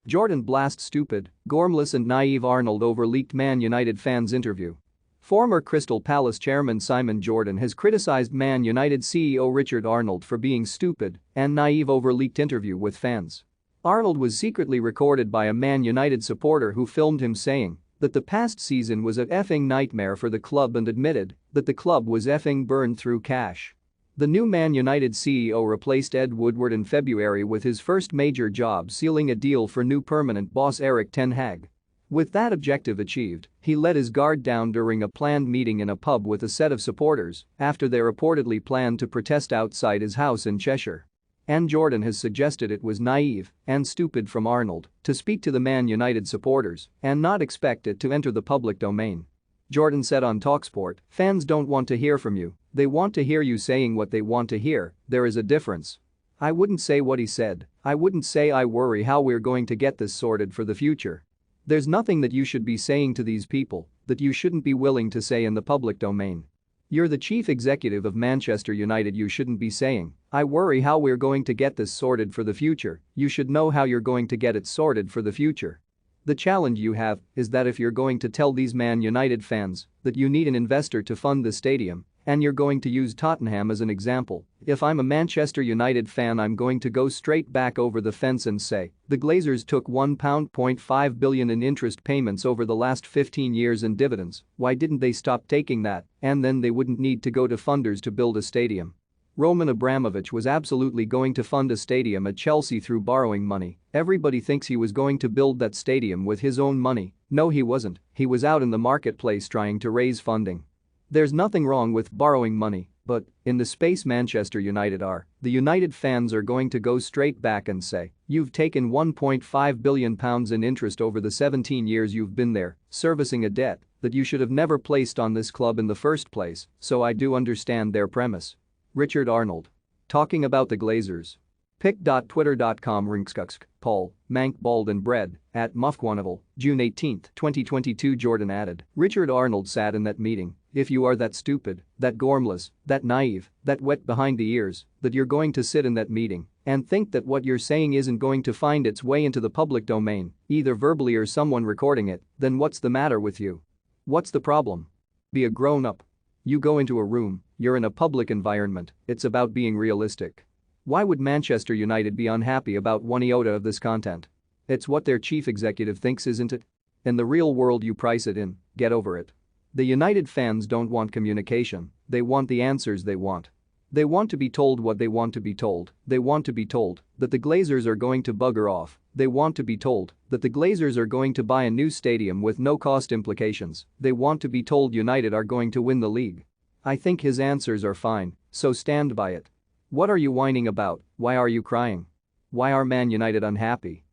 Jordan blasts stupid, gormless and naive Arnold over leaked Man United fans interview. Former Crystal Palace chairman Simon Jordan has criticized Man United CEO Richard Arnold for being stupid and naive over leaked interview with fans. Arnold was secretly recorded by a Man United supporter who filmed him saying that the past season was a effing nightmare for the club and admitted that the club was effing burned through cash. The new Man United CEO replaced Ed Woodward in February with his first major job sealing a deal for new permanent boss Erik ten Hag. With that objective achieved, he let his guard down during a planned meeting in a pub with a set of supporters after they reportedly planned to protest outside his house in Cheshire. And Jordan has suggested it was naive and stupid from Arnold to speak to the Man United supporters and not expect it to enter the public domain. Jordan said on talkSPORT, "Fans don't want to hear from you, they want to hear you saying what they want to hear, there is a difference." I wouldn't say what he said, I wouldn't say I worry how we're going to get this sorted for the future. There's nothing that you should be saying to these people that you shouldn't be willing to say in the public domain. You're the chief executive of Manchester United, you shouldn't be saying, "I worry how we're going to get this sorted for the future," you should know how you're going to get it sorted for the future. The challenge you have is that if you're going to tell these Man United fans that you need an investor to fund the stadium, and you're going to use Tottenham as an example, if I'm a Manchester United fan I'm going to go straight back over the fence and say, the Glazers took £1.5 billion in interest payments over the last 15 years in dividends, why didn't they stop taking that, and then they wouldn't need to go to funders to build a stadium. Roman Abramovich was absolutely going to fund a stadium at Chelsea through borrowing money. Everybody thinks he was going to build that stadium with his own money. No, he wasn't, he was out in the marketplace trying to raise funding. There's nothing wrong with borrowing money, but in the space Manchester United are, the United fans are going to go straight back and say, you've taken £1.5 billion in interest over the 17 years you've been there, servicing a debt that you should have never placed on this club in the first place, so I do understand their premise. Richard Arnold. Talking about the Glazers. Pic.twitter.com Ringskuksk, Paul, Mank Bald and Bread, at Muffquanival, June 18, 2022. Jordan added, Richard Arnold sat in that meeting. If you are that stupid, that gormless, that naive, that wet behind the ears, that you're going to sit in that meeting and think that what you're saying isn't going to find its way into the public domain, either verbally or someone recording it, then what's the matter with you? What's the problem? Be a grown-up. You go into a room, you're in a public environment, it's about being realistic. Why would Manchester United be unhappy about 1 iota of this content? It's what their chief executive thinks, isn't it? In the real world you price it in, get over it. The United fans don't want communication, they want the answers they want. They want to be told what they want to be told, they want to be told that the Glazers are going to bugger off, they want to be told that the Glazers are going to buy a new stadium with no cost implications, they want to be told United are going to win the league. I think his answers are fine, so stand by it. What are you whining about? Why are you crying? Why are Man United unhappy?